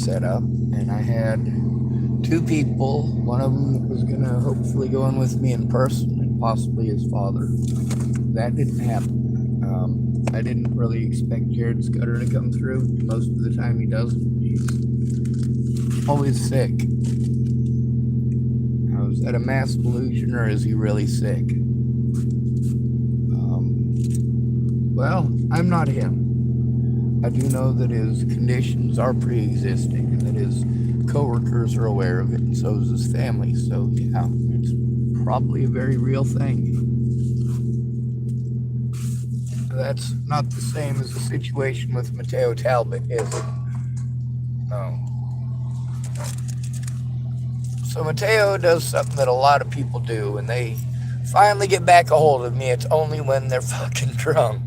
set up, and I had two people. One of them was going to hopefully go in with me in person, and possibly his father. That didn't happen. I didn't really expect Jared Scudder to come through. Most of the time he doesn't. He's always sick. Now, is that a mass delusion, or is he really sick? Well, I'm not him. I do know that his conditions are pre-existing and that his coworkers are aware of it, and so is his family. So yeah, it's probably a very real thing. That's not the same as the situation with Mateo Talbot, is it? No. So Mateo does something that a lot of people do, and they finally get back a hold of me. It's only when they're fucking drunk.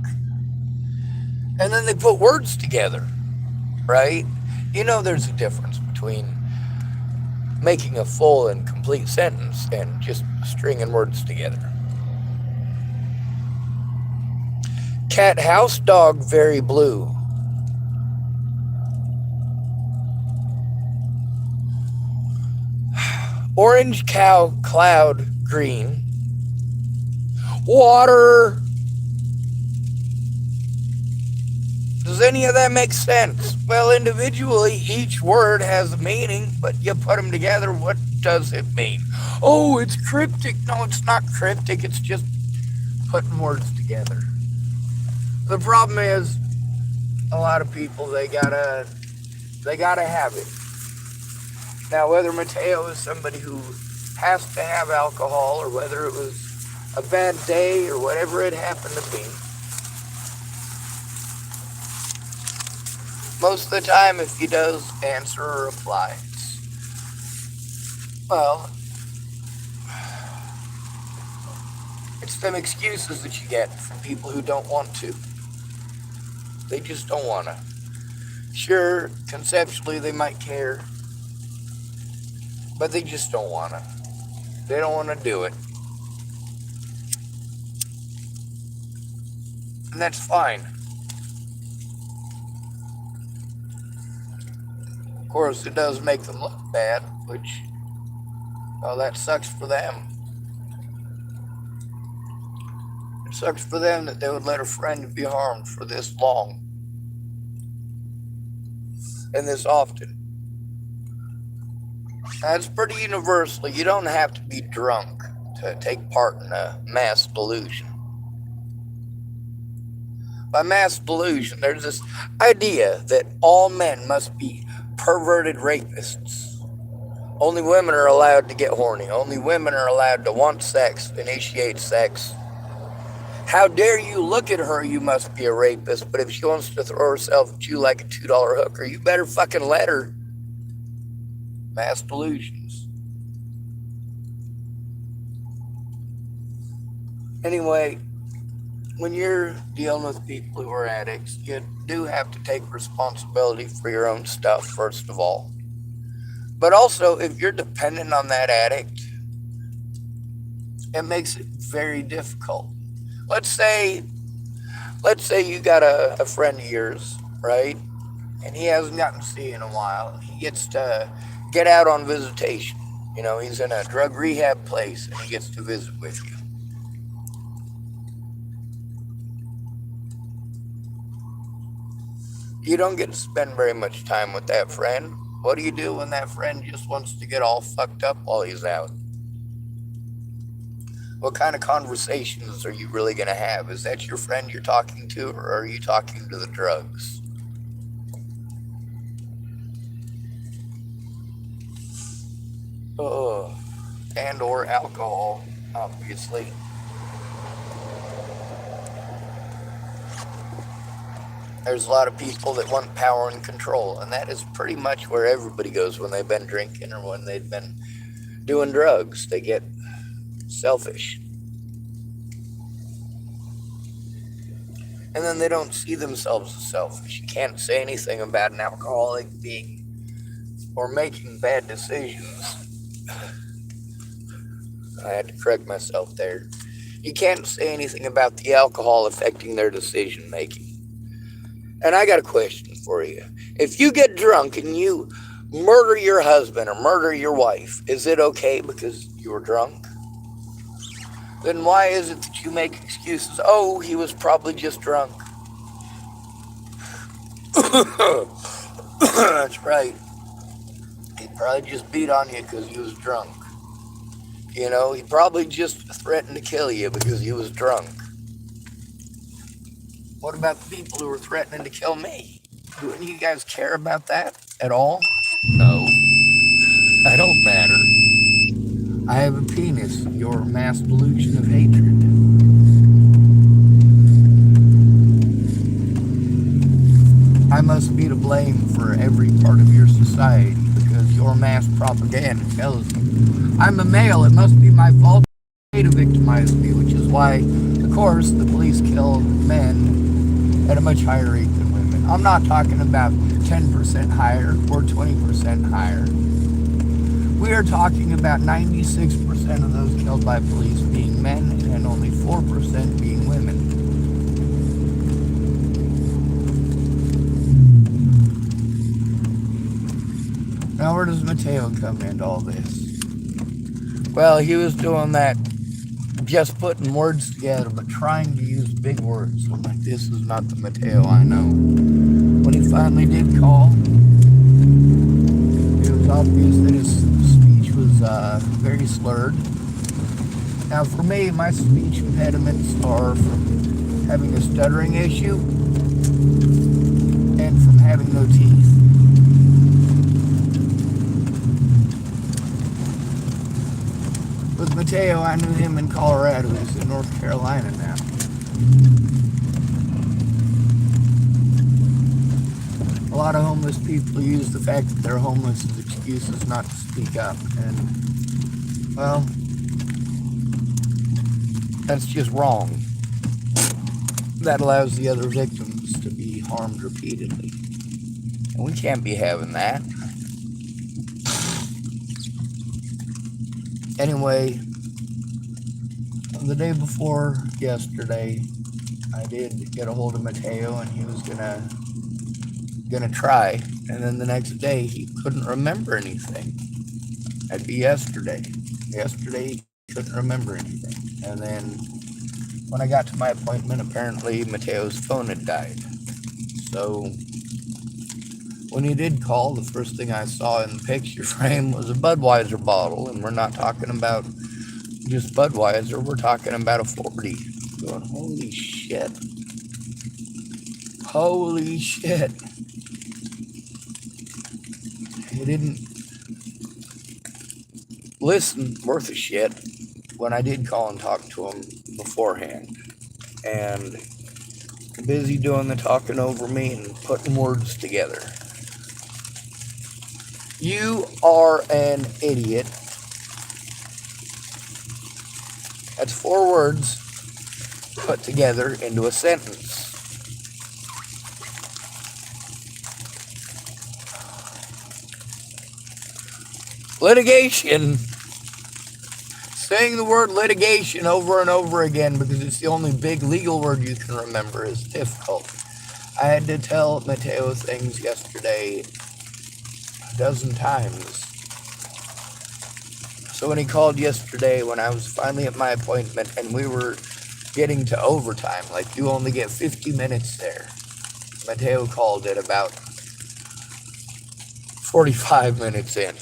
And then they put words together, right? You know there's a difference between making a full and complete sentence and just stringing words together. Cat, house, dog, very blue. Orange, cow, cloud, green. Water. Does any of that make sense? Well, individually, each word has a meaning, but you put them together, what does it mean? Oh, it's cryptic. No, it's not cryptic. It's just putting words together. The problem is, a lot of people, they gotta have it. Now, whether Mateo is somebody who has to have alcohol, or whether it was a bad day, or whatever it happened to be, most of the time, if he does answer or reply, it's them excuses that you get from people who don't want to. They just don't want to. Sure, conceptually they might care, but they just don't want to. They don't want to do it. And that's fine. Of course, it does make them look bad, which, well, that sucks for them. It sucks for them that they would let a friend be harmed for this long and this often. That's pretty universal. You don't have to be drunk to take part in a mass delusion. By mass delusion, there's this idea that all men must be perverted rapists. Only women are allowed to get horny. Only women are allowed to want sex, initiate sex. How dare you look at her, you must be a rapist, but if she wants to throw herself at you like a $2 hooker, you better fucking let her. Mass delusions. Anyway, when you're dealing with people who are addicts, you do have to take responsibility for your own stuff, first of all. But also, if you're dependent on that addict, it makes it very difficult. Let's say you got a friend of yours, right? And he hasn't gotten to see you in a while. He gets to get out on visitation. You know, he's in a drug rehab place and he gets to visit with you. You don't get to spend very much time with that friend. What do you do when that friend just wants to get all fucked up while he's out? What kind of conversations are you really going to have? Is that your friend you're talking to, or are you talking to the drugs? And or alcohol, obviously. There's a lot of people that want power and control, and that is pretty much where everybody goes when they've been drinking or when they've been doing drugs. They get selfish. And then they don't see themselves as selfish. You can't say anything about an alcoholic being or making bad decisions. I had to correct myself there. You can't say anything about the alcohol affecting their decision making. And I got a question for you. If you get drunk and you murder your husband or murder your wife, is it okay because you were drunk? Then why is it that you make excuses? Oh, he was probably just drunk. That's right. He probably just beat on you because he was drunk. You know, he probably just threatened to kill you because he was drunk. What about the people who were threatening to kill me? Do any of you guys care about that at all? No, I don't matter. I have a penis, your mass delusion of hatred. I must be to blame for every part of your society because your mass propaganda tells you I'm a male. It must be my fault to victimize me, which is why, of course, the police kill men at a much higher rate than women. I'm not talking about 10% higher or 20% higher. We are talking about 96% of those killed by police being men and only 4% being women. Now, where does Mateo come into all this? Well, he was doing that, just putting words together, but trying to use big words. I'm like, this is not the Mateo I know. When he finally did call, it was obvious that his speech was very slurred. Now, for me, my speech impediments are from having a stuttering issue and from having no teeth. With Mateo, I knew him in Colorado. He's in North Carolina now. A lot of homeless people use the fact that they're homeless as excuses not to speak up. And, well, that's just wrong. That allows the other victims to be harmed repeatedly. And we can't be having that. Anyway, the day before yesterday, I did get a hold of Mateo, and he was gonna try. And then the next day, he couldn't remember anything. That'd be yesterday. Yesterday, he couldn't remember anything. And then when I got to my appointment, apparently Mateo's phone had died. So when he did call, the first thing I saw in the picture frame was a Budweiser bottle, and we're not talking about just Budweiser, we're talking about a 40. Going, holy shit. Holy shit. He didn't listen worth a shit when I did call and talk to him beforehand. And busy doing the talking over me and putting words together. You are an idiot. That's 4 words put together into a sentence. Litigation. Saying the word litigation over and over again because it's the only big legal word you can remember is difficult. I had to tell Mateo things yesterday a dozen times. So when he called yesterday, when I was finally at my appointment and we were getting to overtime, like you only get 50 minutes there, Mateo called it about 45 minutes in.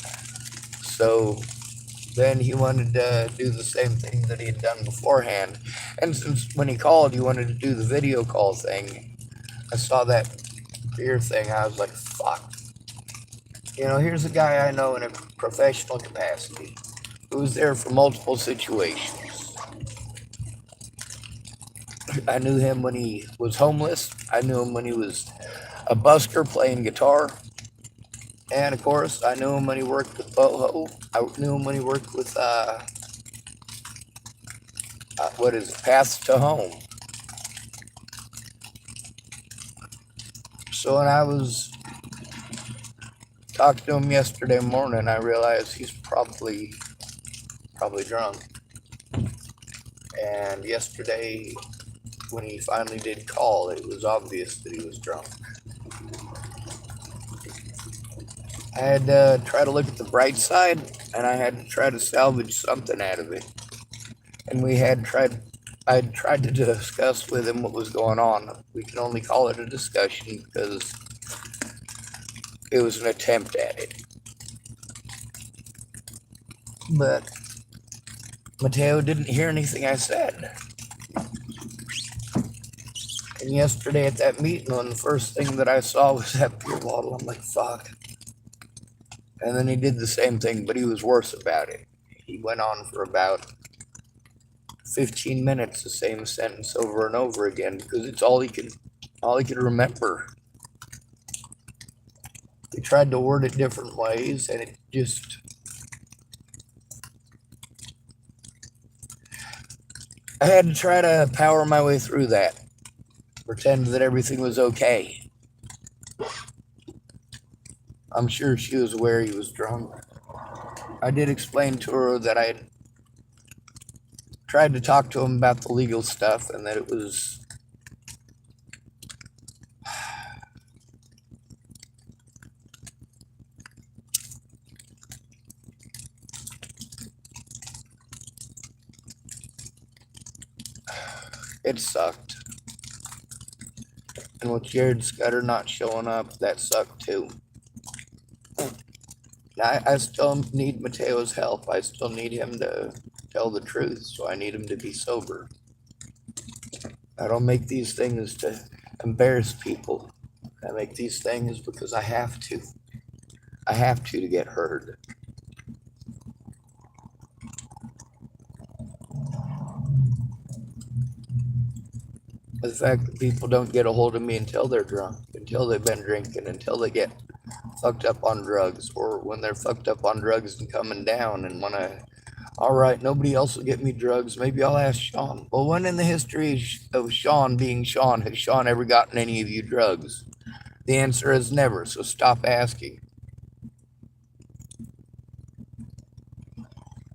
So then he wanted to do the same thing that he had done beforehand. And since when he called, he wanted to do the video call thing, I saw that beer thing, I was like, fuck. You know, here's a guy I know in a professional capacity who was there for multiple situations. I knew him when he was homeless. I knew him when he was a busker playing guitar. And of course, I knew him when he worked with Boho. I knew him when he worked with, Paths to Home. So when I was talking to him yesterday morning, I realized he's probably drunk. And yesterday, when he finally did call, it was obvious that he was drunk. I had to try to look at the bright side, and I had to try to salvage something out of it. And I tried to discuss with him what was going on. We can only call it a discussion because it was an attempt at it. But Mateo didn't hear anything I said. And yesterday at that meeting, when the first thing that I saw was that beer bottle, I'm like, fuck. And then he did the same thing, but he was worse about it. He went on for about 15 minutes, the same sentence over and over again, because it's all he could remember. He tried to word it different ways, and it just, I had to try to power my way through that, pretend that everything was okay. I'm sure she was aware he was drunk. I did explain to her that I had tried to talk to him about the legal stuff and that it was it sucked. And with Jared Scudder not showing up, that sucked too. I still need Mateo's help. I still need him to tell the truth, so I need him to be sober. I don't make these things to embarrass people. I make these things because I have to. I have to get heard. The fact that people don't get a hold of me until they're drunk, until they've been drinking, until they get fucked up on drugs, or when they're fucked up on drugs and coming down and want to, all right, nobody else will get me drugs, maybe I'll ask Sean. Well, when in the history of Sean being Sean has Sean ever gotten any of you drugs? The answer is never, so stop asking.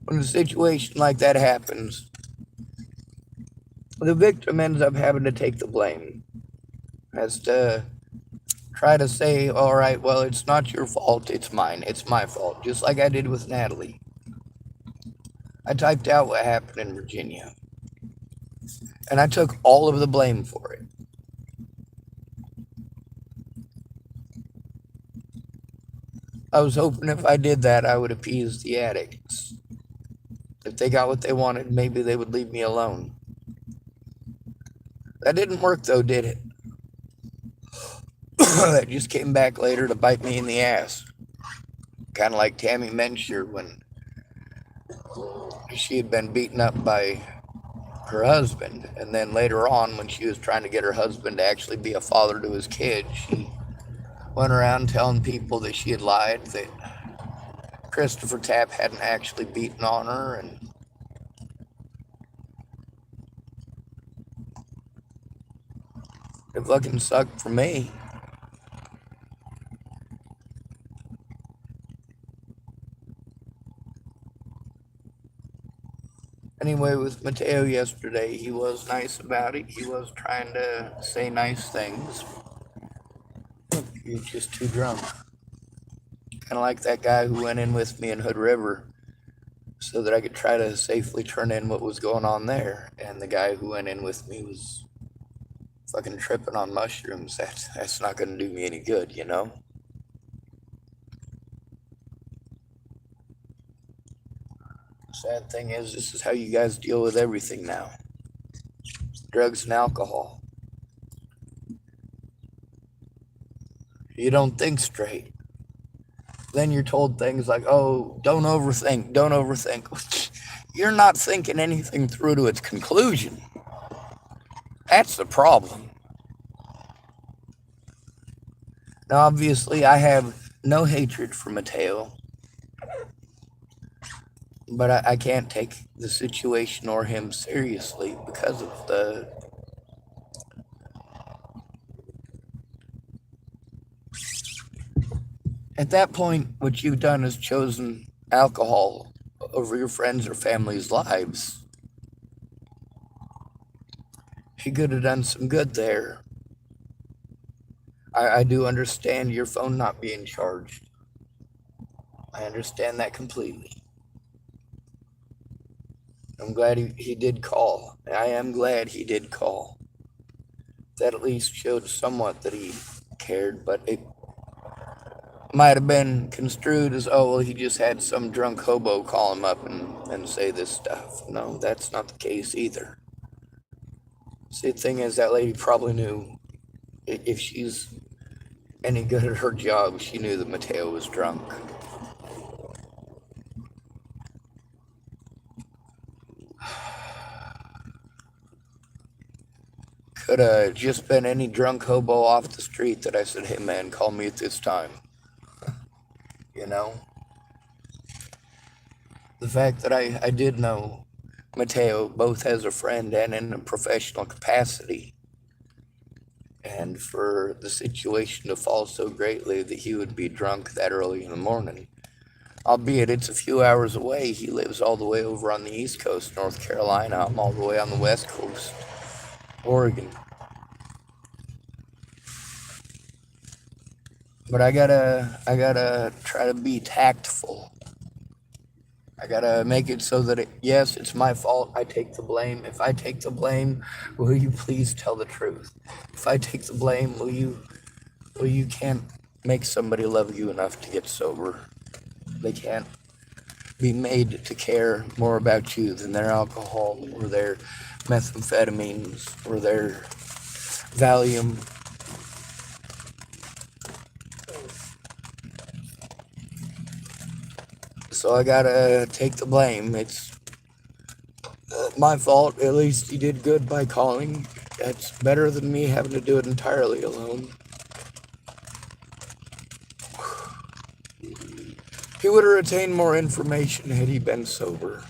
When a situation like that happens, the victim ends up having to take the blame, has to try to say, all right, well, it's not your fault, it's mine, it's my fault, just like I did with Natalie. I typed out what happened in Virginia, and I took all of the blame for it. I was hoping if I did that, I would appease the addicts. If they got what they wanted, maybe they would leave me alone. That didn't work, though, did it? That just came back later to bite me in the ass. Kind of like Tammy Mensher when she had been beaten up by her husband, and then later on when she was trying to get her husband to actually be a father to his kid, she went around telling people that she had lied, that Christopher Tapp hadn't actually beaten on her, and it fucking sucked for me. Anyway, with Mateo yesterday, he was nice about it. He was trying to say nice things. He was just too drunk. Kind of like that guy who went in with me in Hood River so that I could try to safely turn in what was going on there. And the guy who went in with me was fucking tripping on mushrooms. That's not going to do me any good, you know? Sad thing is, this is how you guys deal with everything now. Drugs and alcohol. You don't think straight. Then you're told things like, oh, don't overthink. You're not thinking anything through to its conclusion. That's the problem. Now, obviously, I have no hatred for Mateo, but I can't take the situation or him seriously because of the at that point, what you've done is chosen alcohol over your friends' or family's lives. He could have done some good there. I do understand your phone not being charged. I understand that completely. I'm glad he did call. I am glad he did call. That at least showed somewhat that he cared, but it might have been construed as, oh, well, he just had some drunk hobo call him up and say this stuff. No, that's not the case either. See, the thing is, that lady probably knew if she's any good at her job, she knew that Mateo was drunk. Could have just been any drunk hobo off the street that I said, hey man, call me at this time. You know? The fact that I did know Mateo both as a friend and in a professional capacity, and for the situation to fall so greatly that he would be drunk that early in the morning. Albeit it's a few hours away. He lives all the way over on the East Coast, North Carolina. I'm all the way on the West Coast, Oregon. But I gotta try to be tactful. I gotta make it so that yes, it's my fault. I take the blame. If I take the blame, will you please tell the truth? If I take the blame, will you can't make somebody love you enough to get sober. They can't be made to care more about you than their alcohol or their methamphetamines or their Valium. So I gotta take the blame. It's my fault. At least he did good by calling. That's better than me having to do it entirely alone. He would have retained more information had he been sober.